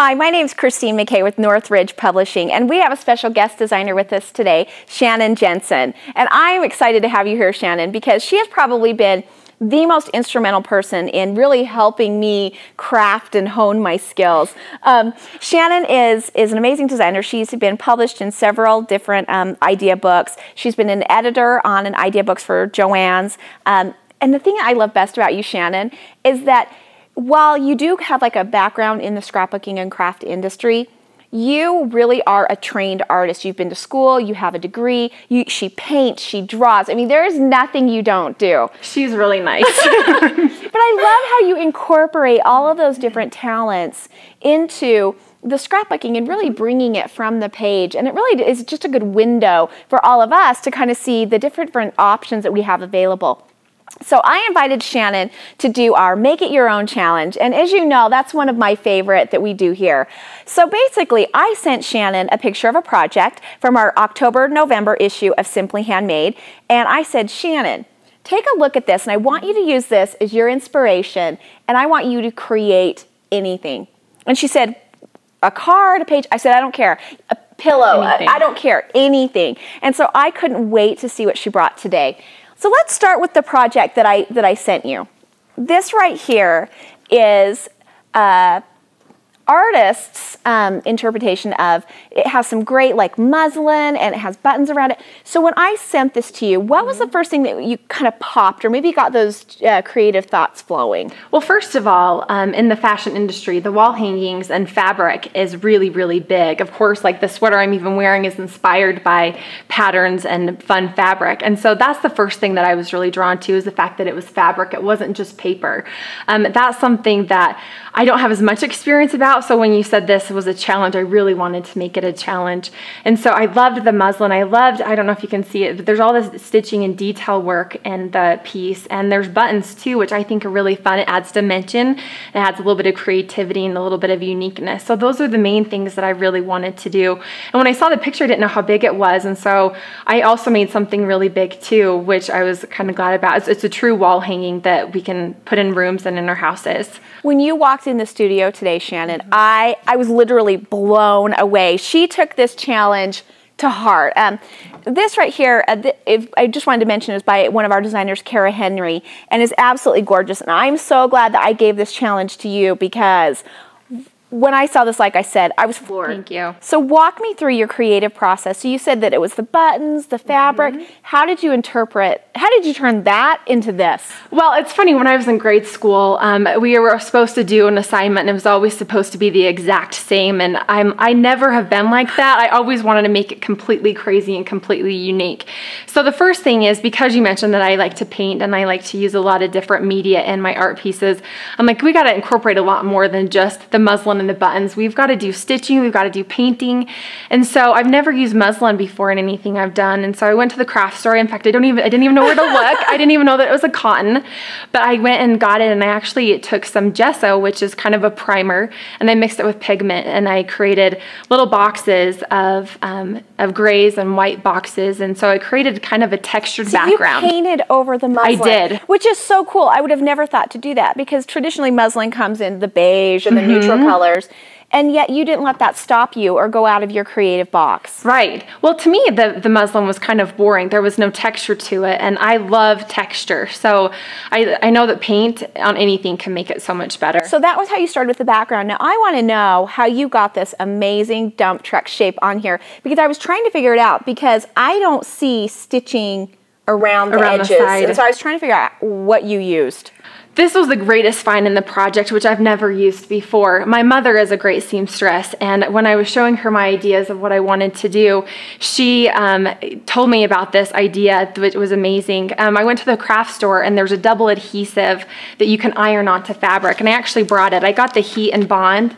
Hi, my name is Christine McKay with Northridge Publishing, and we have a special guest designer with us today, Shannon Jensen. And I'm excited to have you here, Shannon, because she has probably been the most instrumental person in really helping me craft and hone my skills. Shannon is an amazing designer. She's been published in several different idea books. She's been an editor on an idea books for Joann's. And the thing I love best about you, Shannon, is that while you do have like a background in the scrapbooking and craft industry, you really are a trained artist. You've been to school, you have a degree, she paints, she draws. I mean, there is nothing you don't do. She's really nice. But I love how you incorporate all of those different talents into the scrapbooking and really bringing it from the page. And it really is just a good window for all of us to kind of see the different options that we have available. So I invited Shannon to do our Make It Your Own challenge. And as you know, that's one of my favorite that we do here. So basically, I sent Shannon a picture of a project from our October-November issue of Simply Handmade. And I said, Shannon, take a look at this. And I want you to use this as your inspiration. And I want you to create anything. And she said, a card, a page. I said, I don't care. A pillow. I don't care. Anything. And so I couldn't wait to see what she brought today. So let's start with the project that I sent you. This right here is artist's interpretation of, it has some great like muslin and it has buttons around it. So when I sent this to you, what was the first thing that you kind of popped or maybe got those creative thoughts flowing? Well, first of all, in the fashion industry, the wall hangings and fabric is really, really big. Of course, like the sweater I'm even wearing is inspired by patterns and fun fabric. And so that's the first thing that I was really drawn to, is the fact that it was fabric. It wasn't just paper. That's something that I don't have as much experience about. So when you said this was a challenge, I really wanted to make it a challenge. And so I loved the muslin. I don't know if you can see it, but there's all this stitching and detail work in the piece. And there's buttons too, which I think are really fun. It adds dimension. It adds a little bit of creativity and a little bit of uniqueness. So those are the main things that I really wanted to do. And when I saw the picture, I didn't know how big it was. And so I also made something really big too, which I was kind of glad about. It's a true wall hanging that we can put in rooms and in our houses. When you walked in the studio today, Shannon, I was literally blown away. She took this challenge to heart. This right here, I just wanted to mention, is by one of our designers, Cara Henry, and is absolutely gorgeous. And I'm so glad that I gave this challenge to you, because when I saw this, like I said, I was floored. Thank you. So walk me through your creative process. So you said that it was the buttons, the fabric. How did you turn that into this? Well, it's funny, when I was in grade school, we were supposed to do an assignment and it was always supposed to be the exact same. And I never have been like that. I always wanted to make it completely crazy and completely unique. So the first thing is, because you mentioned that I like to paint and I like to use a lot of different media in my art pieces, I'm like, we got to incorporate a lot more than just the muslin and the buttons. We've got to do stitching, we've got to do painting. And so I've never used muslin before in anything I've done. And so I went to the craft store. In fact, I didn't even know where to look. I didn't even know that it was a cotton, but I went and got it, and I actually took some gesso, which is kind of a primer, and I mixed it with pigment, and I created little boxes of grays and white boxes. And so I created kind of a textured background. You painted over the muslin. I did. Which is so cool. I would have never thought to do that, because traditionally muslin comes in the beige and the neutral colors. And yet you didn't let that stop you or go out of your creative box. Right. Well, to me, the muslin was kind of boring. There was no texture to it, and I love texture. So I know that paint on anything can make it so much better. So that was how you started with the background. Now I want to know how you got this amazing dump truck shape on here, because I was trying to figure it out, because I don't see stitching around the edges. The side. And so I was trying to figure out what you used. This was the greatest find in the project, which I've never used before. My mother is a great seamstress, and when I was showing her my ideas of what I wanted to do, she told me about this idea, which was amazing. I went to the craft store, and there's a double adhesive that you can iron onto fabric, and I actually brought it. I got the Heat and Bond.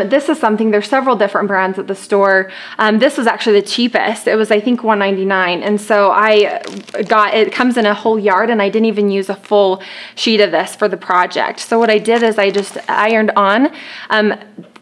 This is something, there's several different brands at the store. This was actually the cheapest. It was, I think, $1.99. And so it comes in a whole yard, and I didn't even use a full sheet of this for the project. So what I did is I just ironed on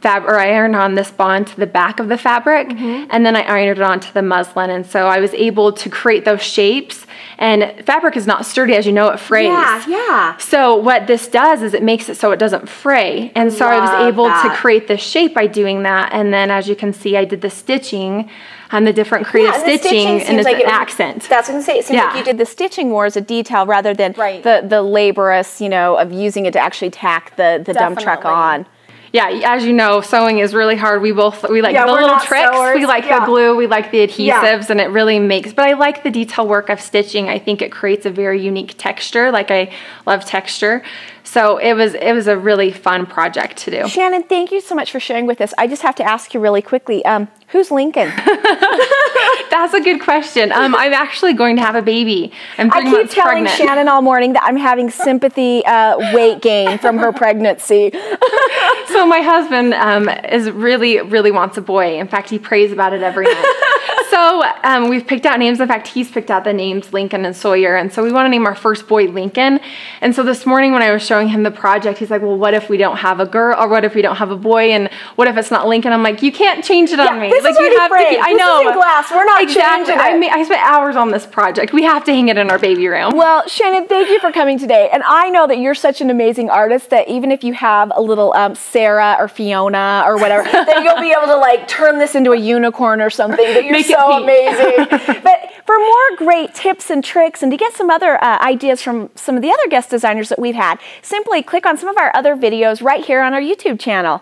I ironed on this bond to the back of the fabric, and then I ironed it onto the muslin. And so I was able to create those shapes And fabric is not sturdy, as you know, it frays. Yeah. So what this does is it makes it so it doesn't fray. And so I was able to create this shape by doing that. And then as you can see, I did the stitching and the different creative stitching and it's like an accent. That's what I was going to say. It seems like you did the stitching more as a detail rather than the laborious, you know, of using it to actually tack the dump truck on. Yeah, as you know, sewing is really hard. We like the little tricks. Sewers. We like the glue. We like the adhesives, and it really makes. But I like the detail work of stitching. I think it creates a very unique texture. Like I love texture. So it was a really fun project to do. Shannon, thank you so much for sharing with us. I just have to ask you really quickly, who's Lincoln? That's a good question. I'm actually going to have a baby. I'm 3 months pregnant. I keep telling Shannon all morning that I'm having sympathy weight gain from her pregnancy. So my husband really wants a boy. In fact, he prays about it every night. So we've picked out names. In fact, he's picked out the names Lincoln and Sawyer. And so we want to name our first boy Lincoln. And so this morning when I was showing him the project, he's like, well, what if we don't have a girl, or what if we don't have a boy, and what if it's not Lincoln? I'm like, you can't change it on me. This is you have to I know. This is in glass. We're not changing it. I spent hours on this project. We have to hang it in our baby room. Well, Shannon, thank you for coming today. And I know that you're such an amazing artist that even if you have a little Sarah or Fiona or whatever, that you'll be able to like turn this into a unicorn or something. That you're so amazing. But for more great tips and tricks and to get some other ideas from some of the other guest designers that we've had, simply click on some of our other videos right here on our YouTube channel.